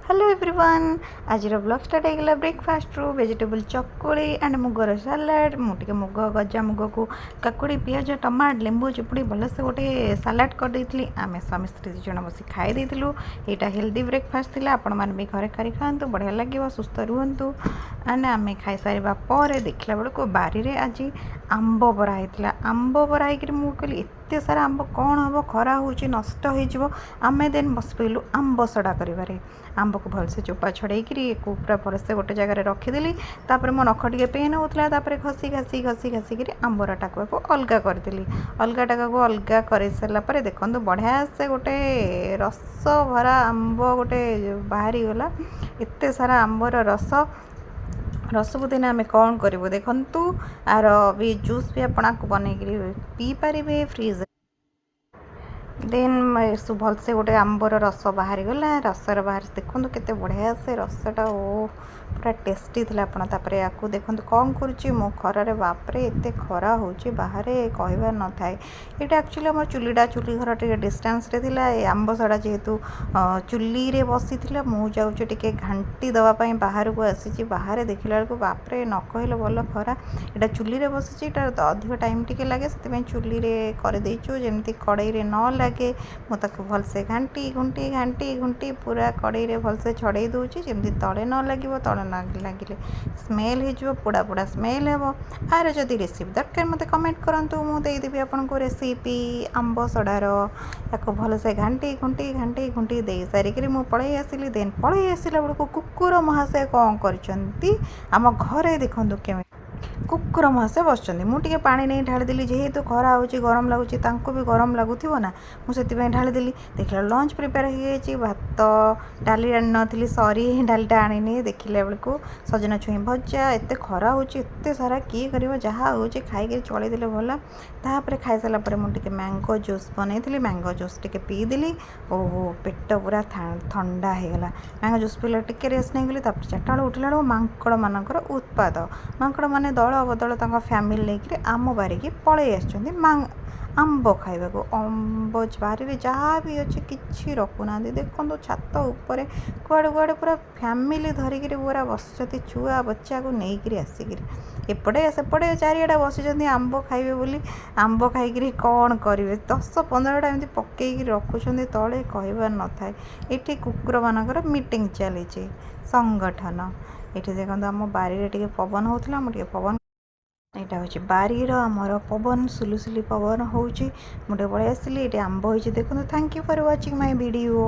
Hello everyone आज blog start होगा breakfast रू वेजिटेबल चकुड़ी एंड मुगर सालाड मुझे मुग गजा मुग को काकुड़ी पिज टमाट लेंबू चिपुड़ी भलसे गोटे सालाड कर देती आम स्वामी स्त्री दुज बस खाई यहाँ हेल्दी ब्रेकफास्ट थी आपण मैंने भी घरे कर खातु बढ़िया लगे सुस्थ रुहतु एंड आम खाई सारा पर देखला बेलू बारी आज आंब बरा होता आंब बरा हो कहली एत सारा आंब कौन हम खरा हो नष्ट होमें देन बस पड़ू आंब सड़ा कर आंब को भलसे चोपा छड़े पूरा भलसे गोटे जगह रखीदेली तापर मो नख टे पेन होता घसी घसी घसी घसिक आंबरटा को अलग करदेली अलगाटा को अलग कर सारापर देखो बढ़िया से गोटे रस भरा आंब गोटे बाहरी गला एत सारा आंबर रस रसको दिन आम कौन करूँ देखु आर भी जूस भी आपको बन पी पारे फ्रिज देन भलसे गोटे आंबर रस बाहरी गला रसर बाहर देखो केते बढ़िया से रसटा ओ पूरा टेस्टी थी आपड़ या देखो कौन करुच्ची मो खरार बापरे एत खरा हो बाहर कहबार न थाए ये एक्चुअली आम चुलीटा चुली घर टे डिस्टेंस रे थिला आंब सड़ा जेहेतु चुली रे बसी मुझे टे घाटी दवापाई बाहर को आसी बाहर देखला बेलू बापरे न कहले भल खरा यहाँ चुली रे बसी अधिक टाइम टे लगे से चुली रे कर देचु जमी कड़ई रे न लगे मुझे भलसे घाटी घुंटी घाटी घुंटी पूरा कड़ई रे भलसे छड़े दूची जमी तले न लगे तले न लगे स्मेल हो पोड़ा पोड़ा स्मेल हे आर जदि रेसिपी दरकार मत कमेंट करूँ मुझेदेवी आपको रेसिपी आंब सड़ार या भलसे घाटी घुंटी घाटी घुंटी दे सारिक मुझे पलि आसली देन पलि आसला बेलू कुकुर महाशय कौन करम घरे देखूँ केमी कुकुर महाशय बस मुझे पा नहीं ढालीदेली जेहेतु खरा हो गरम लगुच भी गरम लगुव ना मुझे ढालीदेली देखला लंच प्रिपेयर हो भात डाली आनी नी सरी डालीटा आनी देखला बेलू सजना छुई भजा एत खरा हो सारा किए कर जहाँ हो खाई चलईदे भल तापर खाई सारापर मुझे मैंगो जूस बनई मैंगो जूस टे पीदेली ओहो पेट पूरा ठंडा होगला मैंगो जूस पीला टे रेस्ट नहीं गली चार्टा बेलू उठला मांकड़ मानकर उत्पाद मांकड़ मैंने दल बदल फैमिली लेकिन आम बारिकी पलि आंब खाइबा को आंब बारी जहाँ भी अच्छे कि रखुना देखो छात उपर कुआड़े कुआड़े पूरा फैमिली धरिक पूरा बस छुआ बच्चा को लेकिन आसिक एपटे सेपटे चारिआडे बस आंब खाइबे बोली आंब खाई कौन करेंगे 10-15टा एमती पकईकि रखुच्च तले कहबार न थाए ये कुकुर मानकर मीटिंग चली संगठन ये देखो आम बारी टे पवन होता मुझे पवन यहाँ हूँ बारीर आमर पवन सुलुसुली पवन हो मुझे पलि आसली ये आंब हो देखो thank you for watching my video.